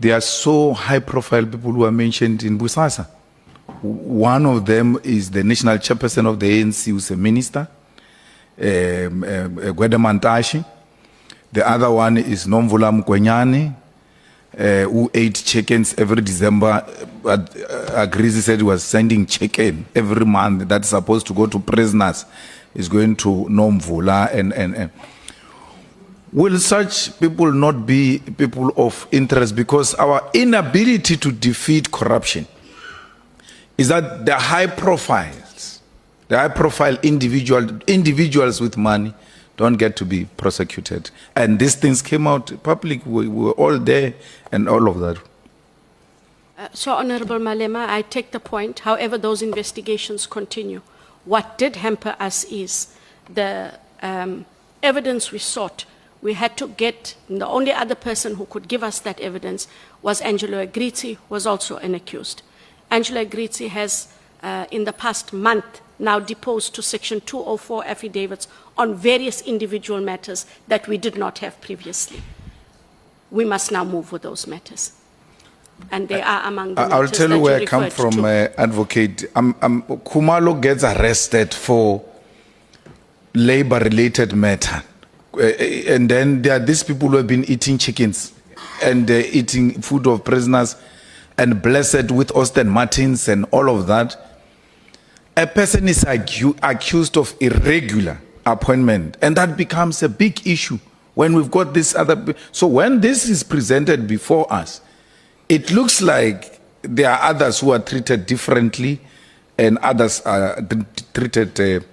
there are so high-profile people who are mentioned in Busasa. One of them is the national chairperson of the ANC, who's a minister, Gwedemantashi. The other one is Nomvula Mkhwanazi, who ate chickens every December. Agrees, he said he was sending chicken every month that's supposed to go to prisoners. Is going to Nomvula and will such people not be people of interest? Because our inability to defeat corruption is that the high profile individuals with money don't get to be prosecuted. And these things came out public, we were all there and all of that. So, Honorable Malema, I take the point. However, those investigations continue. What did hamper us is the evidence we sought. We had to get, the only other person who could give us that evidence was Angelo Agrizzi, who was also an accused. Angelo Agrizzi has, in the past month, now deposed to Section 204 affidavits on various individual matters that we did not have previously. We must now move with those matters. And they are among the matters I'll tell you where I come from, Advocate. Khumalo gets arrested for labor-related matter. And then there are these people who have been eating chickens and eating food of prisoners and blessed with Austin Martins and all of that. A person is accused of irregular appointment, and that becomes a big issue when we've got this other. So when this is presented before us, it looks like there are others who are treated differently and others are treated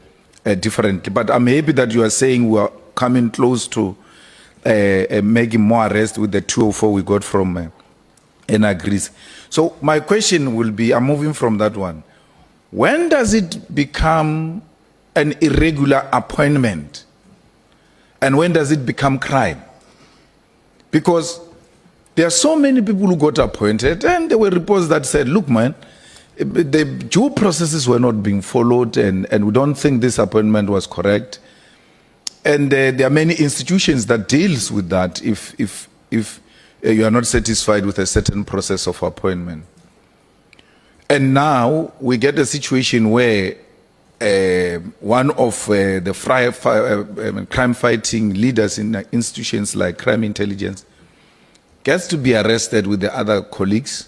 differently. But I'm happy that you are saying we are coming close to making more arrests with the 204 we got from Agrizzi. So my question will be, I'm moving from that one. When does it become an irregular appointment? And when does it become crime? Because there are so many people who got appointed, and there were reports that said, look, man, the due processes were not being followed, and we don't think this appointment was correct. And there are many institutions that deals with that if you are not satisfied with a certain process of appointment. And now we get a situation where one of the crime-fighting leaders in institutions like crime intelligence gets to be arrested with the other colleagues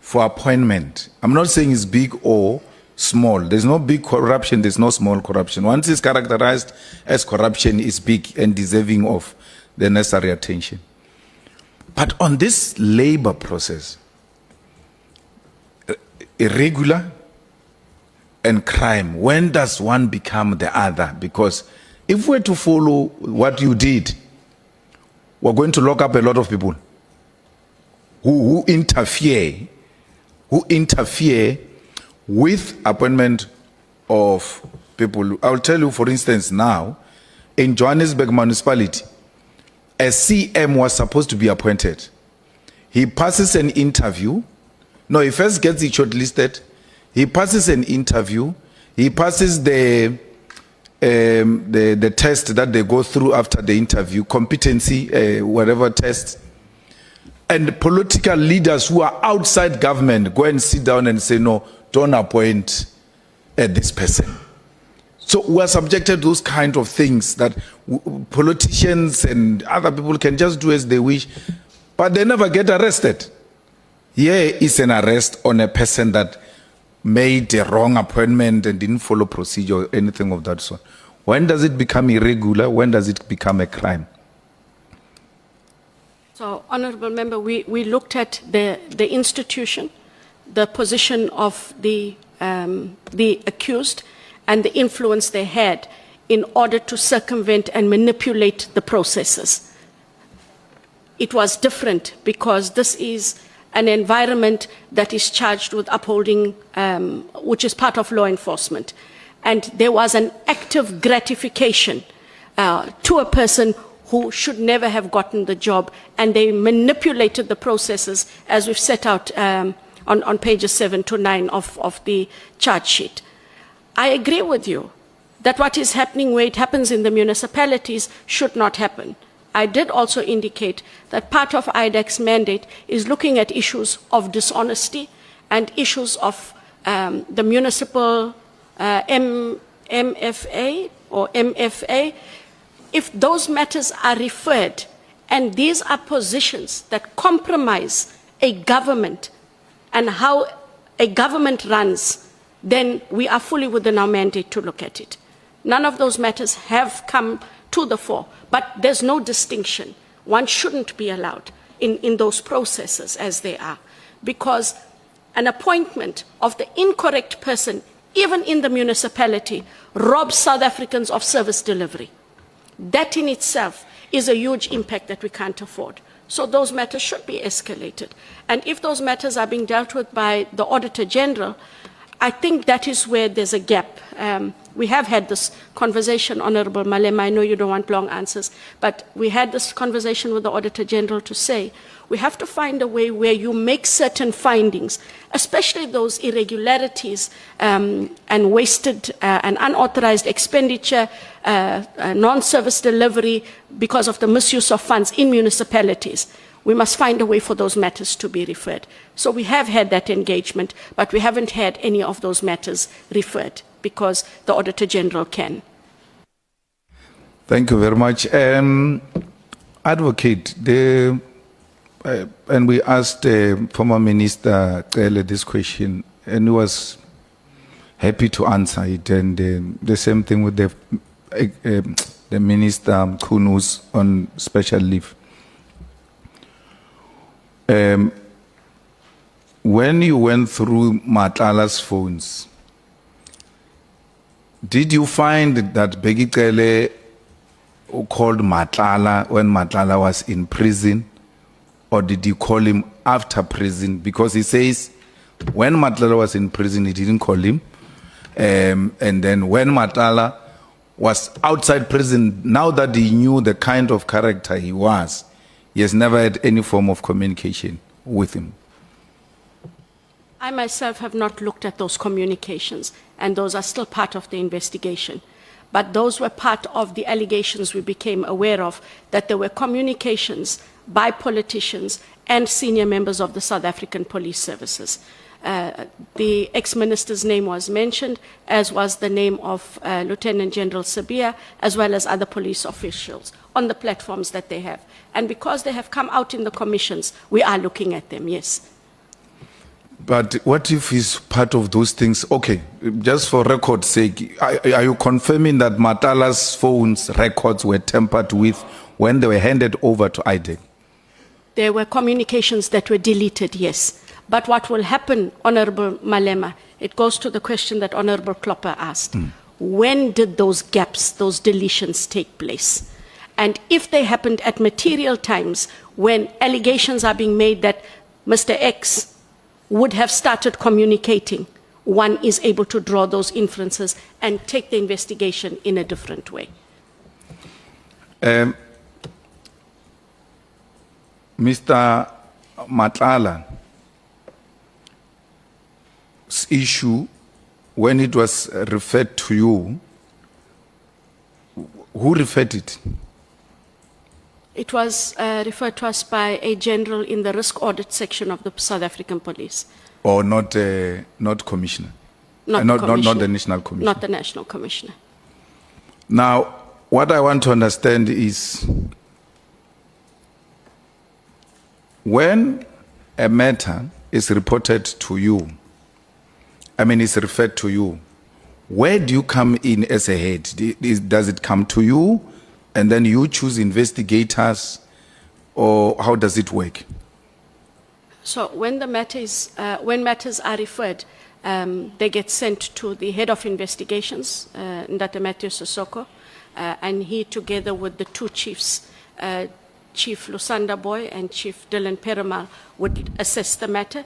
for appointment. I'm not saying it's big or small. There's no big corruption, there's no small corruption. Once it's characterized as corruption, it's big and deserving of the necessary attention. But on this labor process, irregular and crime, when does one become the other? Because if we're to follow what you did, we're going to lock up a lot of people who interfere with appointment of people. I'll tell you, for instance, now, in Johannesburg municipality, a CM was supposed to be appointed. He passes an interview. No, he first gets it shortlisted. He passes an interview. He passes the test that they go through after the interview, competency, whatever test. And political leaders who are outside government go and sit down and say, no, don't appoint this person. So we are subjected to those kind of things that politicians and other people can just do as they wish, but they never get arrested. Here is an arrest on a person that made a wrong appointment and didn't follow procedure or anything of that sort. When does it become irregular? When does it become a crime? So, Honourable Member, we looked at the institution, the position of the accused, and the influence they had in order to circumvent and manipulate the processes. It was different because this is an environment that is charged with upholding, which is part of law enforcement. And there was an active gratification to a person who should never have gotten the job, and they manipulated the processes as we've set out on pages 7 to 9 of the charge sheet. I agree with you that what is happening where it happens in the municipalities should not happen. I did also indicate that part of IDEC's mandate is looking at issues of dishonesty and issues of the municipal MFA or MFA. If those matters are referred, and these are positions that compromise a government and how a government runs, then we are fully within our mandate to look at it. None of those matters have come to the fore, but there's no distinction. One shouldn't be allowed in those processes as they are, because an appointment of the incorrect person, even in the municipality, robs South Africans of service delivery. That in itself is a huge impact that we can't afford. So those matters should be escalated. And if those matters are being dealt with by the Auditor General, I think that is where there's a gap. We have had this conversation, Honorable Malema, I know you don't want long answers, but we had this conversation with the Auditor General to say, we have to find a way where you make certain findings, especially those irregularities and wasted and unauthorized expenditure, non-service delivery because of the misuse of funds in municipalities. We must find a way for those matters to be referred. So we have had that engagement, but we haven't had any of those matters referred because the Auditor General can. Thank you very much. Advocate, and we asked former Minister Cele this question, and he was happy to answer it. And the same thing with the Minister Mkhwanazi on special leave. When you went through Matlala's phones, did you find that Bheki Cele called Matlala when Matlala was in prison, or did you call him after prison? Because he says when Matlala was in prison, he didn't call him. And then when Matlala was outside prison, now that he knew the kind of character he was, he has never had any form of communication with him. I myself have not looked at those communications, and those are still part of the investigation. But those were part of the allegations we became aware of, that there were communications by politicians and senior members of the South African Police Services. The ex-minister's name was mentioned, as was the name of Lieutenant General Sabia, as well as other police officials on the platforms that they have. And because they have come out in the commissions, we are looking at them, yes. But what if he's part of those things? Okay, just for record's sake, are you confirming that Matlala's phone's records were tampered with when they were handed over to IDEC? There were communications that were deleted, yes. But what will happen, Honorable Malema, it goes to the question that Honorable Klopper asked. When did those gaps, those deletions take place? And if they happened at material times when allegations are being made that Mr. X would have started communicating, one is able to draw those inferences and take the investigation in a different way. Mr. Matlala's issue, when it was referred to you, who referred it? It was referred to us by a general in the risk audit section of the South African Police. Or not commissioner? Not the National Commissioner? Not the National Commissioner. Now, what I want to understand is, when a matter is reported to you, is referred to you, where do you come in as a head? Does it come to you and then you choose investigators, or how does it work? So when the matters are referred, they get sent to the head of investigations, Ndate Matthew Sosoko, and he, together with the two chiefs, Chief Lusanda Boy and Chief Dylan Perumal, would assess the matter.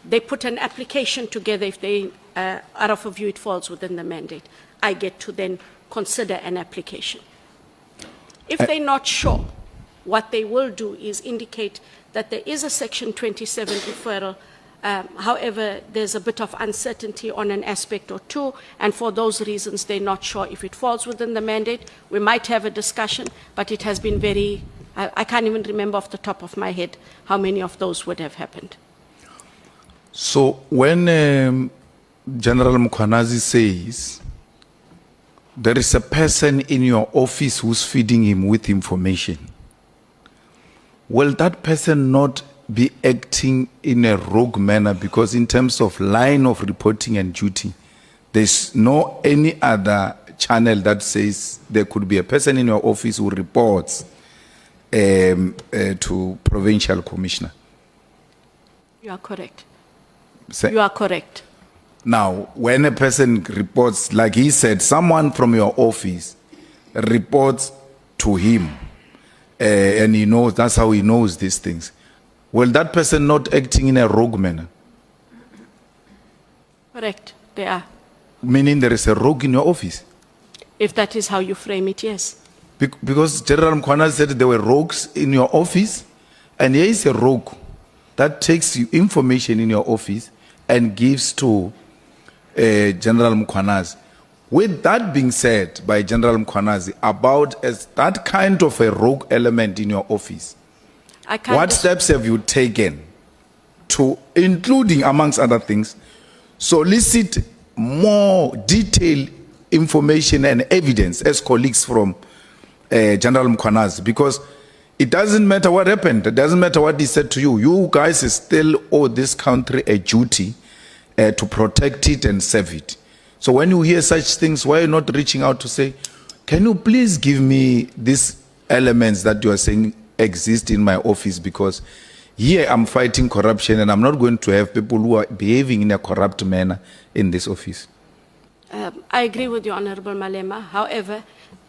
They put an application together. If they are of a view it falls within the mandate, I get to then consider an application. If they're not sure, what they will do is indicate that there is a Section 27 referral. However, there's a bit of uncertainty on an aspect or two, and for those reasons, they're not sure if it falls within the mandate. We might have a discussion, but it has been very I can't even remember off the top of my head how many of those would have happened. So when General Mkhwanazi says there is a person in your office who's feeding him with information, will that person not be acting in a rogue manner? Because in terms of line of reporting and duty, there's no any other channel that says there could be a person in your office who reports to provincial commissioner. You are correct. Say- You are correct. Now, when a person reports, like he said, someone from your office reports to him, and he knows, that's how he knows these things, will that person not acting in a rogue manner? Correct. They are. Meaning there is a rogue in your office? If that is how you frame it, yes. Because General Mkhwanazi said there were rogues in your office, and here is a rogue that takes you information in your office and gives to General Mkhwanazi. With that being said by General Mkhwanazi about as that kind of a rogue element in your office, I can't what steps have you taken to, including amongst other things, solicit more detailed information and evidence as colleagues from General Mkhwanazi? Because it doesn't matter what happened, it doesn't matter what he said to you, you guys still owe this country a duty to protect it and serve it. So when you hear such things, why are you not reaching out to say, can you please give me these elements that you are saying exist in my office? Because here I'm fighting corruption and I'm not going to have people who are behaving in a corrupt manner in this office. I agree with you, Honorable Malema. However,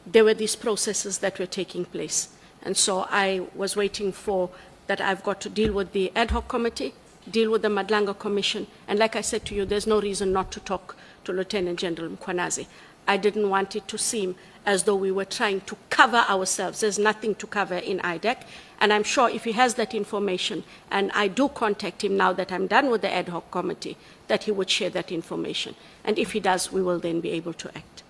there were these processes that were taking place. And so I was waiting for that. I've got to deal with the ad hoc committee, deal with the Madlanga Commission. And like I said to you, there's no reason not to talk to Lieutenant General Mkhwanazi. I didn't want it to seem as though we were trying to cover ourselves. There's nothing to cover in IDEC. And I'm sure if he has that information, and I do contact him now that I'm done with the ad hoc committee, that he would share that information. And if he does, we will then be able to act.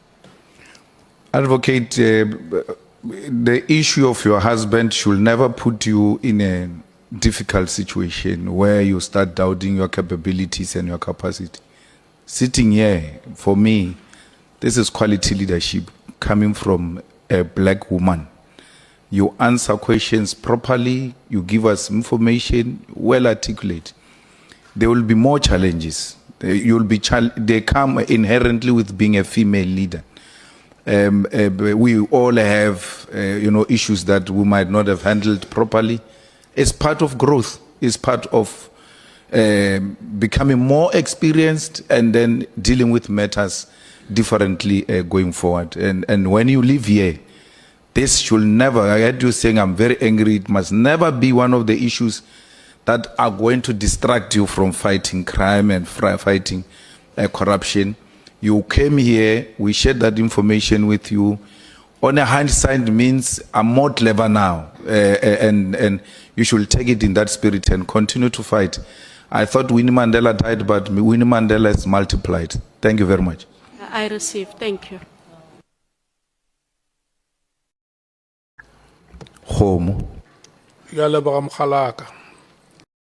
Advocate, the issue of your husband should never put you in a difficult situation where you start doubting your capabilities and your capacity. Sitting here, for me, this is quality leadership coming from a black woman. You answer questions properly, you give us information, well articulate. There will be more challenges. They come inherently with being a female leader. We all have, issues that we might not have handled properly. It's part of growth. It's part of becoming more experienced and then dealing with matters differently going forward. And when you live here, this should never, I heard you saying I'm very angry, it must never be one of the issues that are going to distract you from fighting crime and fighting corruption. You came here, we shared that information with you. On a hindsight means I'm more clever now, and you should take it in that spirit and continue to fight. I thought Winnie Mandela died, but Winnie Mandela has multiplied. Thank you very much. I receive. Thank you. Home. Ya leboga Mokgalaka.